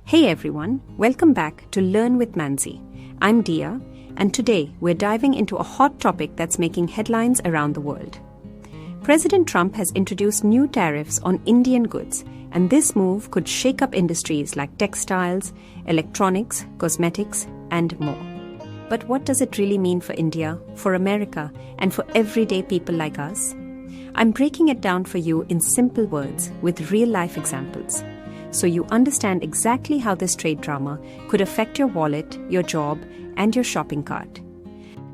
Hey everyone, welcome back to Learn with Manzi. I'm Dia, and today we're diving into a hot topic that's making headlines around the world. President Trump has introduced new tariffs on Indian goods, and this move could shake up industries like textiles, electronics, cosmetics, and more. But what does it really mean for India, for America, and for everyday people like us? I'm breaking it down for you in simple words with real-life examples, so you understand exactly how this trade drama could affect your wallet, your job, and your shopping cart.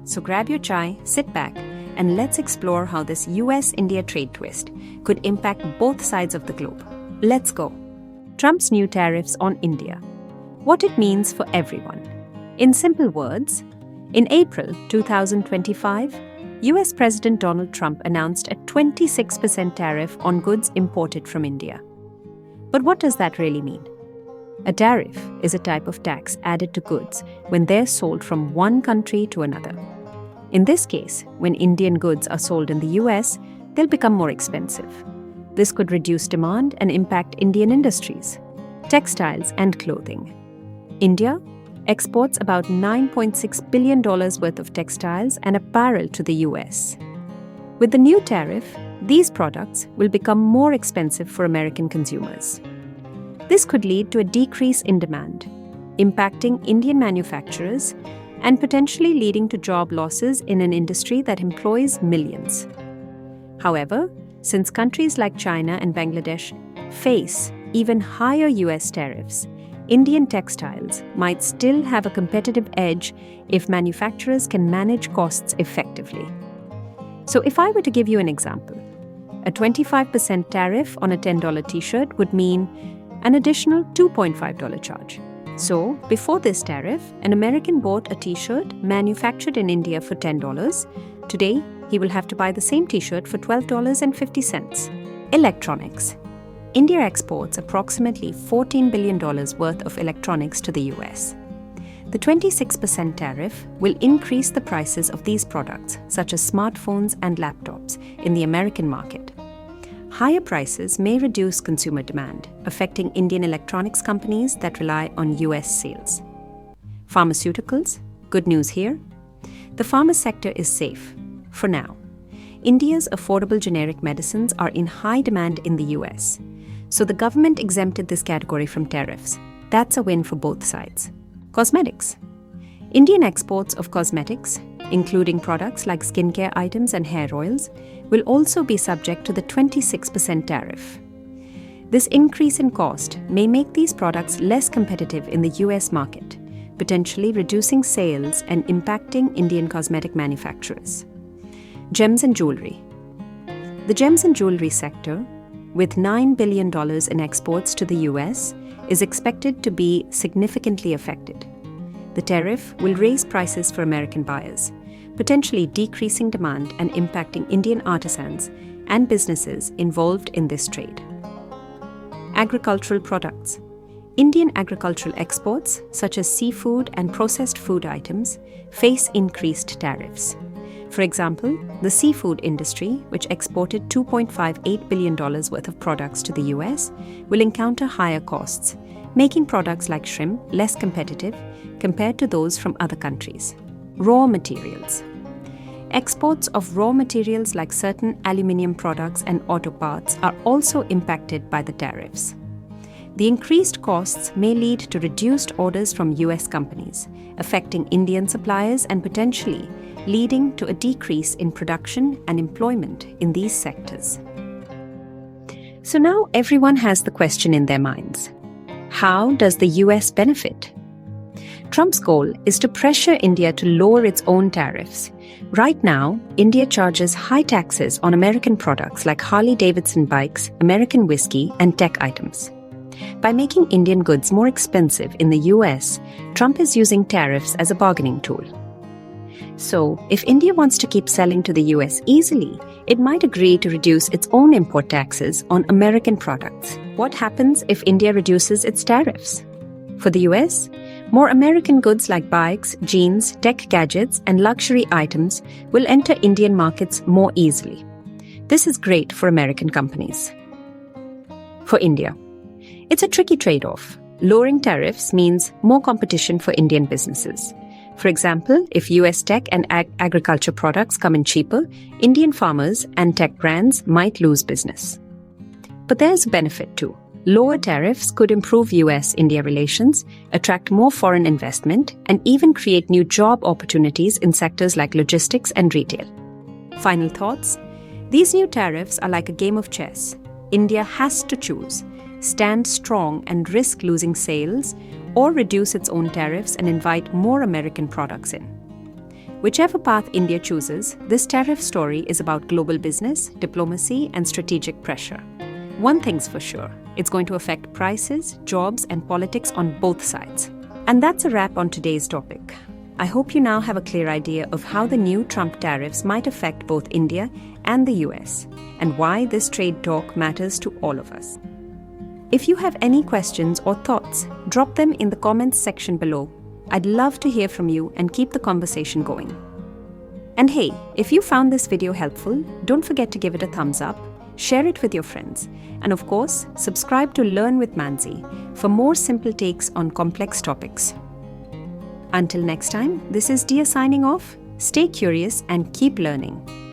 So grab your chai, sit back, and let's explore how this U.S India trade twist could impact both sides of the globe. Let's go. Trump's new tariffs on India. What it means for everyone. In simple words, in April 2025, U.S. President Donald Trump announced a 26% tariff on goods imported from India. But what does that really mean? A tariff is a type of tax added to goods when they're sold from one country to another. In this case, when Indian goods are sold in the US, they'll become more expensive. This could reduce demand and impact Indian industries, textiles and clothing. India exports about $9.6 billion worth of textiles and apparel to the US. With the new tariff, these products will become more expensive for American consumers. This could lead to a decrease in demand, impacting Indian manufacturers and potentially leading to job losses in an industry that employs millions. However, since countries like China and Bangladesh face even higher US tariffs, Indian textiles might still have a competitive edge if manufacturers can manage costs effectively. So if I were to give you an example, a 25% tariff on a $10 t-shirt would mean an additional $2.5 charge. So, before this tariff, an American bought a t-shirt manufactured in India for $10. Today, he will have to buy the same t-shirt for $12.50. Electronics. India exports approximately $14 billion worth of electronics to the US. The 26% tariff will increase the prices of these products, such as smartphones and laptops, in the American market. Higher prices may reduce consumer demand, affecting Indian electronics companies that rely on US sales. Pharmaceuticals, good news here. The pharma sector is safe, for now. India's affordable generic medicines are in high demand in the US, so the government exempted this category from tariffs. That's a win for both sides. Cosmetics. Indian exports of cosmetics, including products like skincare items and hair oils, will also be subject to the 26% tariff. This increase in cost may make these products less competitive in the US market, potentially reducing sales and impacting Indian cosmetic manufacturers. Gems and jewelry. The gems and jewelry sector, with $9 billion in exports to the US, is expected to be significantly affected. The tariff will raise prices for American buyers, potentially decreasing demand and impacting Indian artisans and businesses involved in this trade. Agricultural products. Indian agricultural exports, such as seafood and processed food items, face increased tariffs. For example, the seafood industry, which exported $2.58 billion worth of products to the US, will encounter higher costs, making products like shrimp less competitive compared to those from other countries. Raw materials. Exports of raw materials like certain aluminium products and auto parts are also impacted by the tariffs. The increased costs may lead to reduced orders from US companies, affecting Indian suppliers and potentially leading to a decrease in production and employment in these sectors. So now everyone has the question in their minds. How does the US benefit? Trump's goal is to pressure India to lower its own tariffs. Right now, India charges high taxes on American products like Harley-Davidson bikes, American whiskey, and tech items. By making Indian goods more expensive in the US, Trump is using tariffs as a bargaining tool. So, if India wants to keep selling to the US easily, it might agree to reduce its own import taxes on American products. What happens if India reduces its tariffs? For the US, more American goods like bikes, jeans, tech gadgets, and luxury items will enter Indian markets more easily. This is great for American companies. For India, it's a tricky trade-off. lowering tariffs means more competition for Indian businesses. For example, if US tech and agriculture products come in cheaper, Indian farmers and tech brands might lose business. But there's a benefit too. Lower tariffs could improve US India relations, attract more foreign investment, and even create new job opportunities in sectors like logistics and retail. Final thoughts? These new tariffs are like a game of chess. India has to choose: stand strong and risk losing sales, or reduce its own tariffs and invite more American products in. Whichever path India chooses, this tariff story is about global business, diplomacy, and strategic pressure. One thing's for sure, it's going to affect prices, jobs, and politics on both sides. And that's a wrap on today's topic. I hope you now have a clear idea of how the new Trump tariffs might affect both India and the US, and why this trade talk matters to all of us. If you have any questions or thoughts, drop them in the comments section below. I'd love to hear from you and keep the conversation going. And hey, if you found this video helpful, don't forget to give it a thumbs up, share it with your friends, and of course, subscribe to Learn with Manzi for more simple takes on complex topics. Until next time, this is Dia signing off. Stay curious and keep learning.